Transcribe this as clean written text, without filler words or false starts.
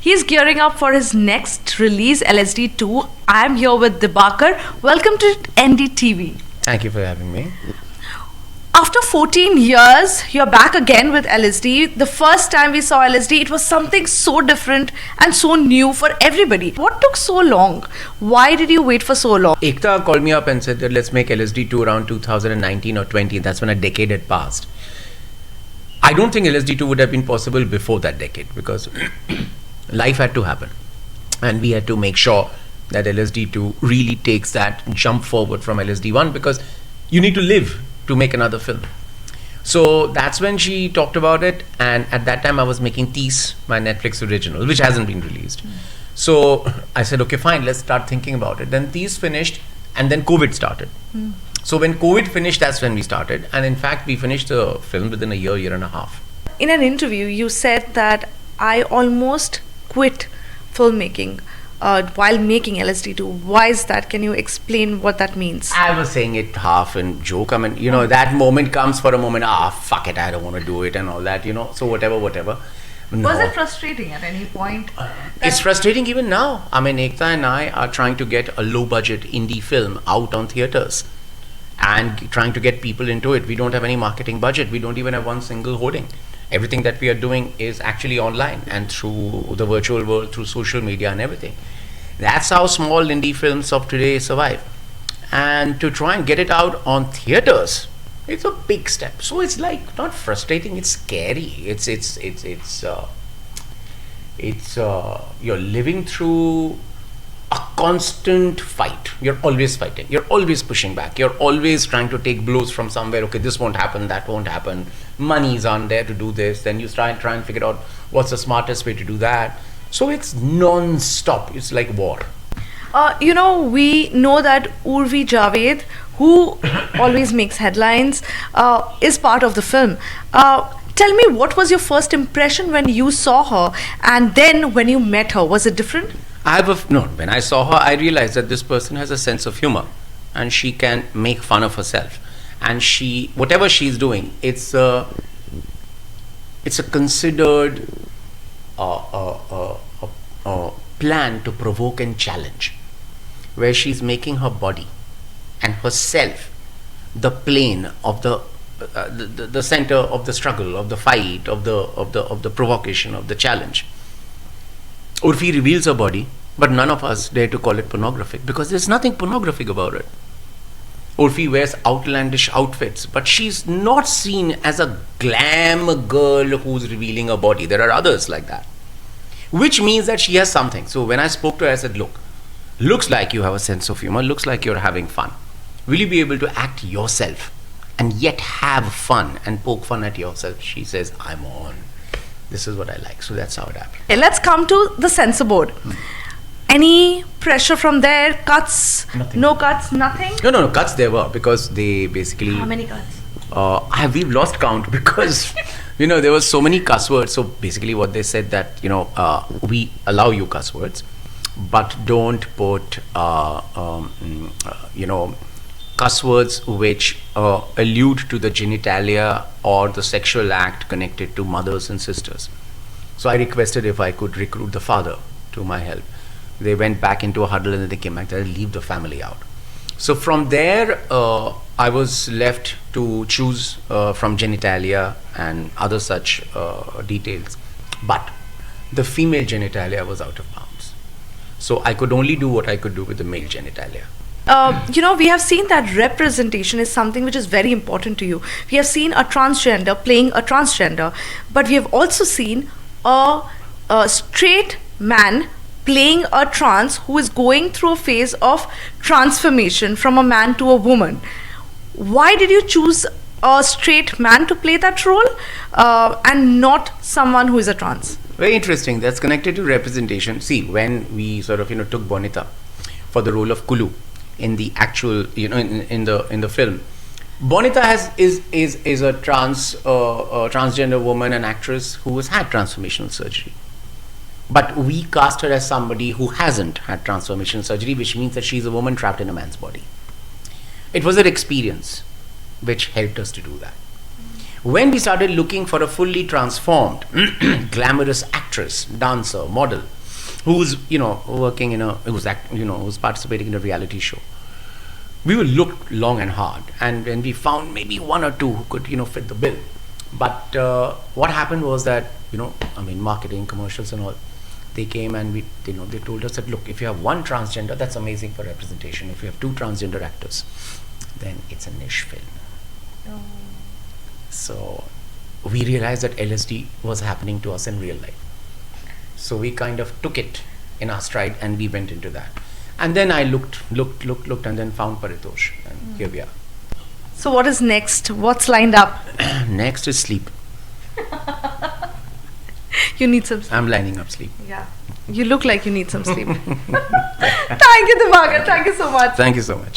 He's gearing up for his next release, LSD 2. I'm here with Dibakar. Welcome to NDTV. Thank you for having me. After 14 years, you're back again with LSD. The first time we saw LSD, it was something so different and so new for everybody. What took so long? Why did you wait for so long? Ekta called me up and said that let's make LSD 2 around 2019 or 20. That's when a decade had passed. I don't think LSD 2 would have been possible before that decade because life had to happen. And we had to make sure that LSD 2 really takes that jump forward from LSD 1 because you need to live to make another film. So that's when she talked about it, and at that time I was making Tees, my Netflix original, which hasn't been released. So I said, okay, fine, let's start thinking about it. Then Tees finished, and then COVID started. So when COVID finished, that's when we started, and in fact we finished the film within a year and a half. In an interview, you said that I almost quit filmmaking while making LSD 2. Why is that? Can you explain what that means? I was saying it half in joke. I mean, that moment comes for a moment, fuck it, I don't want to do it and all that, so whatever. No. Was it frustrating at any point? It's frustrating even now. I mean, Ekta and I are trying to get a low budget indie film out on theatres and trying to get people into it. We don't have any marketing budget. We don't even have one single hoarding. Everything that we are doing is actually online and through the virtual world, through social media and everything. That's how small indie films of today survive. And to try and get it out on theaters, it's a big step. So it's like not frustrating, it's scary. You're living through a constant fight. You're always fighting. You're always pushing back. You're always trying to take blows from somewhere. Okay, this won't happen, that won't happen. Money's aren't there to do this. Then you try and figure out what's the smartest way to do that. So it's non-stop. It's like war. We know that Urvi Javed, who always makes headlines, is part of the film. Tell me, what was your first impression when you saw her, and then when you met her? Was it different? When I saw her, I realized that this person has a sense of humor, and she can make fun of herself. And whatever she's doing, it's a considered plan to provoke and challenge, where she's making her body and herself the plane of the center of the struggle, of the fight, of the provocation, of the challenge. Urfi reveals her body, but none of us dare to call it pornographic because there's nothing pornographic about it. Urfi wears outlandish outfits, but she's not seen as a glam girl who's revealing her body. There are others like that, which means that she has something. So when I spoke to her, I said, look, looks like you have a sense of humor, looks like you're having fun. Will you be able to act yourself and yet have fun and poke fun at yourself? She says, I'm on. This is what I like. So that's how it happened. Okay, let's come to the censor board. Any pressure from there? Cuts? Nothing. No cuts? Nothing? No, cuts there were because they basically... How many cuts? We've lost count because, there were so many cuss words. So basically what they said that, we allow you cuss words, but don't put, cuss words which allude to the genitalia or the sexual act connected to mothers and sisters. So I requested if I could recruit the father to my help. They went back into a huddle and then they came back to leave the family out. So from there, I was left to choose from genitalia and other such details. But the female genitalia was out of bounds. So I could only do what I could do with the male genitalia. We have seen that representation is something which is very important to you. We have seen a transgender playing a transgender, but we have also seen a straight man playing a trans who is going through a phase of transformation from a man to a woman. Why did you choose a straight man to play that role and not someone who is a trans? Very interesting. That's connected to representation. See, when we sort of took Bonita for the role of Kulu in the actual in the film, Bonita is a transgender woman, an actress who has had transformational surgery. But we cast her as somebody who hasn't had transformational surgery, which means that she's a woman trapped in a man's body. It was an experience which helped us to do that. When we started looking for a fully transformed, glamorous actress, dancer, model, who's working in a, who's participating in a reality show, we will look long and hard, and when we found maybe one or two who could fit the bill. But what happened was that marketing, commercials, and all, they came and they told us that, look, if you have one transgender, that's amazing for representation. If you have two transgender actors, then it's a niche film. Oh. So we realized that LSD was happening to us in real life. So we kind of took it in our stride and we went into that. And then I looked and then found Paritosh, and here we are. So what is next? What's lined up? Next is sleep. You need some sleep. I'm lining up sleep. Yeah. You look like you need some sleep. Thank you, Dibakar. Thank you so much. Thank you so much.